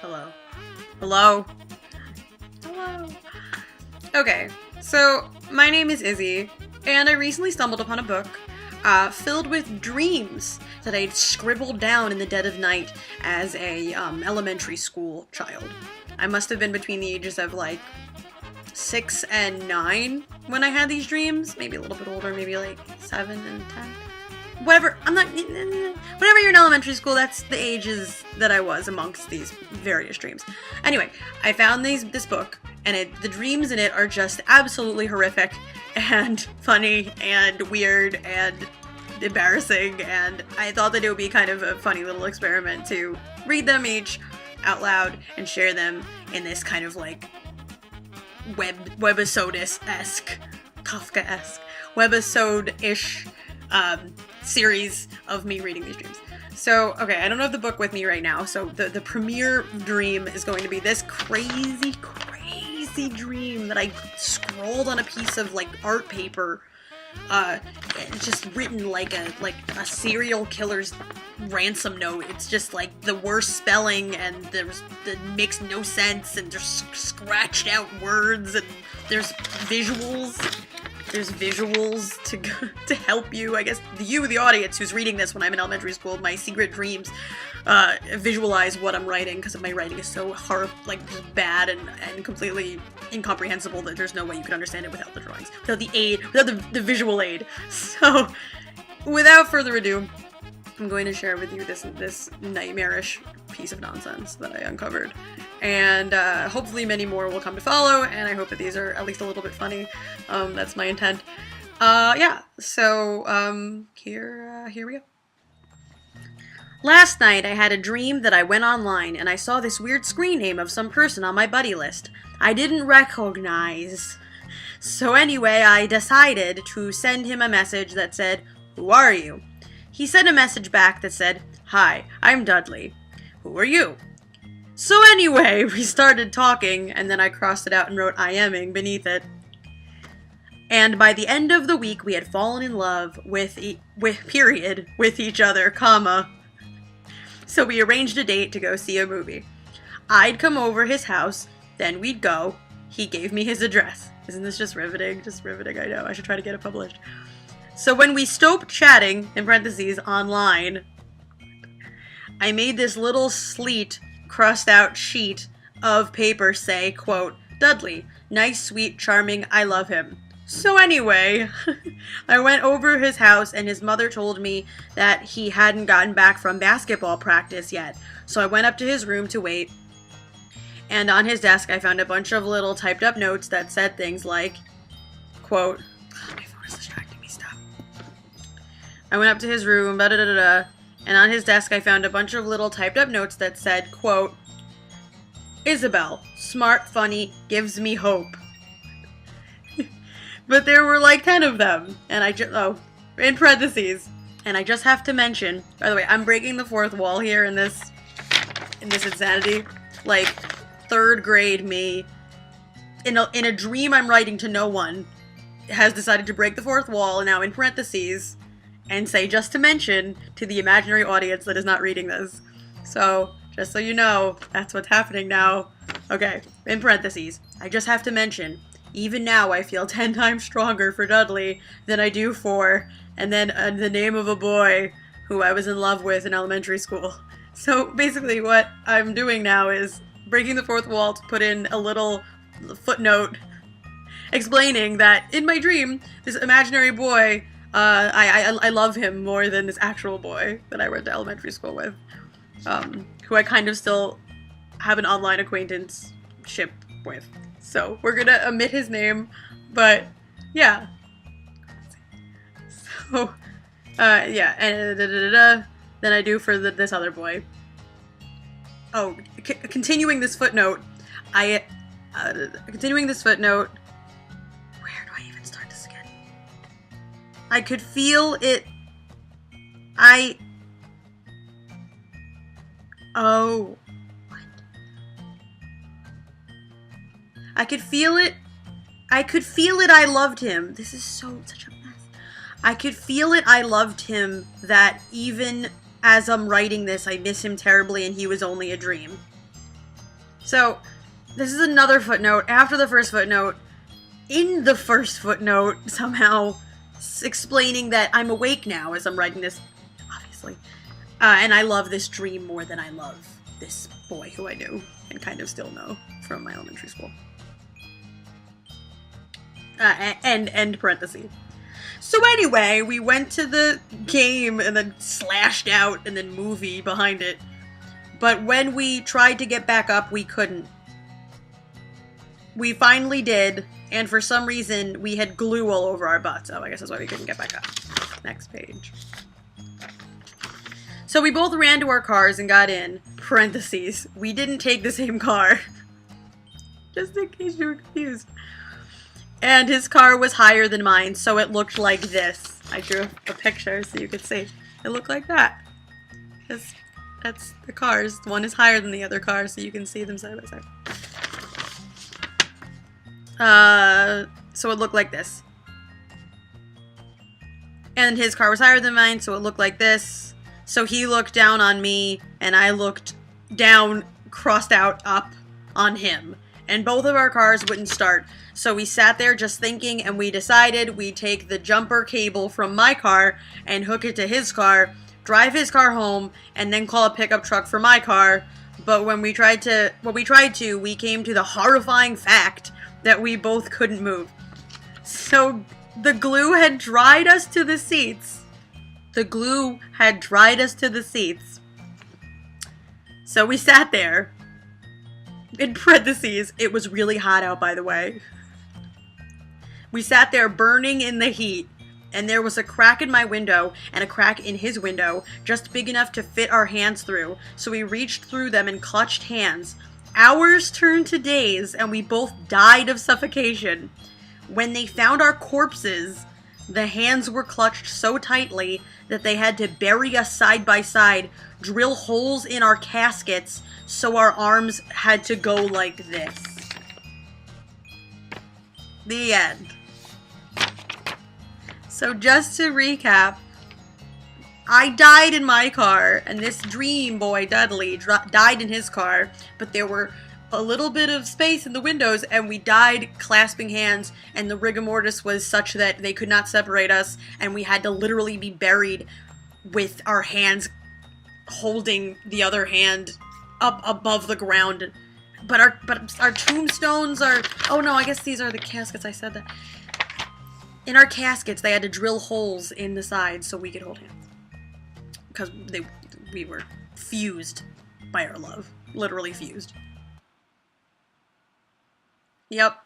Hello. Hello. Hello. Okay, so my name is Izzy, and I recently stumbled upon a book filled with dreams that I'd scribbled down in the dead of night as a elementary school child. I must have been between the ages of like 6 and 9 when I had these dreams. Maybe a little bit older, maybe like 7 and 10. Whatever, whenever you're in elementary school, that's the ages that I was amongst these various dreams. Anyway, I found this book, and the dreams in it are just absolutely horrific, and funny, and weird, and embarrassing, and I thought that it would be kind of a funny little experiment to read them each out loud and share them in this kind of like webisode-esque, Kafka-esque, webisode-ish series of me reading these dreams. So, okay, I don't have the book with me right now, so the premiere dream is going to be this crazy dream that I scrolled on a piece of, like, art paper, just written like a serial killer's ransom note. It's just, like, the worst spelling, and it makes no sense, and there's scratched out words, and there's visuals. There's visuals to help you, I guess, you, the audience, who's reading this when I'm in elementary school, my secret dreams, visualize what I'm writing, because my writing is so just bad and completely incomprehensible that there's no way you can understand it without the drawings, without the aid, without the visual aid. So, without further ado, I'm going to share with you this nightmarish piece of nonsense that I uncovered. And hopefully many more will come to follow, and I hope that these are at least a little bit funny. That's my intent. Yeah, so here we go. Last night I had a dream that I went online and I saw this weird screen name of some person on my buddy list I didn't recognize. So anyway, I decided to send him a message that said, "Who are you?" He sent a message back that said, "Hi, I'm Dudley. Who are you?" So anyway, we started talking, and then I crossed it out and wrote "I aming" beneath it. And by the end of the week, we had fallen in love with each other, comma. So we arranged a date to go see a movie. I'd come over his house, then we'd go. He gave me his address. Isn't this just riveting? Just riveting, I know. I should try to get it published. So when we stopped chatting, in parentheses, online, I made this little sleet, crossed out sheet of paper say, quote, "Dudley, nice, sweet, charming, I love him." So anyway, I went over his house and his mother told me that he hadn't gotten back from basketball practice yet. So I went up to his room to wait, and on his desk I found a bunch of little typed up notes that said things like, quote, my phone is distracting me, stop. I went up to his room, and on his desk I found a bunch of little typed up notes that said, quote, "Isabel, smart, funny, gives me hope." But there were like 10 of them, and in parentheses, and I just have to mention, by the way, I'm breaking the fourth wall here in this insanity, like, 3rd grade me, in a dream I'm writing to no one, has decided to break the fourth wall, and now in parentheses, and say just to mention to the imaginary audience that is not reading this. So, just so you know, that's what's happening now. Okay, in parentheses, I just have to mention, even now I feel 10 times stronger for Dudley than I do for, and then the name of a boy who I was in love with in elementary school. So basically what I'm doing now is breaking the fourth wall to put in a little footnote explaining that in my dream, this imaginary boy, I love him more than this actual boy that I went to elementary school with, who I kind of still have an online acquaintanceship with. So we're gonna omit his name, but yeah. So, yeah, and then I do for this other boy. Oh, continuing this footnote, continuing this footnote, where do I even start this again? I could feel it, oh. I could feel it. I loved him. This is such a mess. I could feel it. I loved him. That even as I'm writing this, I miss him terribly and he was only a dream. So, this is another footnote. After the first footnote, in the first footnote, somehow explaining that I'm awake now as I'm writing this, obviously. And I love this dream more than I love this boy who I knew and kind of still know from my elementary school. End parenthesis. So anyway, we went to the game and then slashed out and then movie behind it. But when we tried to get back up, we couldn't. We finally did, and for some reason, we had glue all over our butts. Oh, I guess that's why we couldn't get back up. Next page. So we both ran to our cars and got in. Parentheses. We didn't take the same car. Just in case you were confused. And his car was higher than mine, so it looked like this. I drew a picture so you could see. It looked like that. That's the cars. One is higher than the other car, so you can see them side by side. So it looked like this. And his car was higher than mine, so it looked like this. So he looked down on me, and I looked down, crossed out, up on him. And both of our cars wouldn't start. So we sat there just thinking, and we decided we'd take the jumper cable from my car and hook it to his car, drive his car home, and then call a pickup truck for my car. But when we tried to, we came to the horrifying fact that we both couldn't move. So the glue had dried us to the seats. The glue had dried us to the seats. So we sat there. In parentheses, it was really hot out, by the way. We sat there burning in the heat, and there was a crack in my window and a crack in his window, just big enough to fit our hands through. So we reached through them and clutched hands. Hours turned to days, and we both died of suffocation. When they found our corpses, the hands were clutched so tightly that they had to bury us side by side, drill holes in our caskets, so our arms had to go like this. The end. So just to recap, I died in my car, and this dream boy, Dudley, died in his car, but there were a little bit of space in the windows, and we died clasping hands, and the rigor mortis was such that they could not separate us, and we had to literally be buried with our hands holding the other hand up above the ground. But our tombstones are... Oh no, I guess these are the caskets. I said that. In our caskets, they had to drill holes in the sides so we could hold hands. Because we were fused by our love. Literally fused. Yep.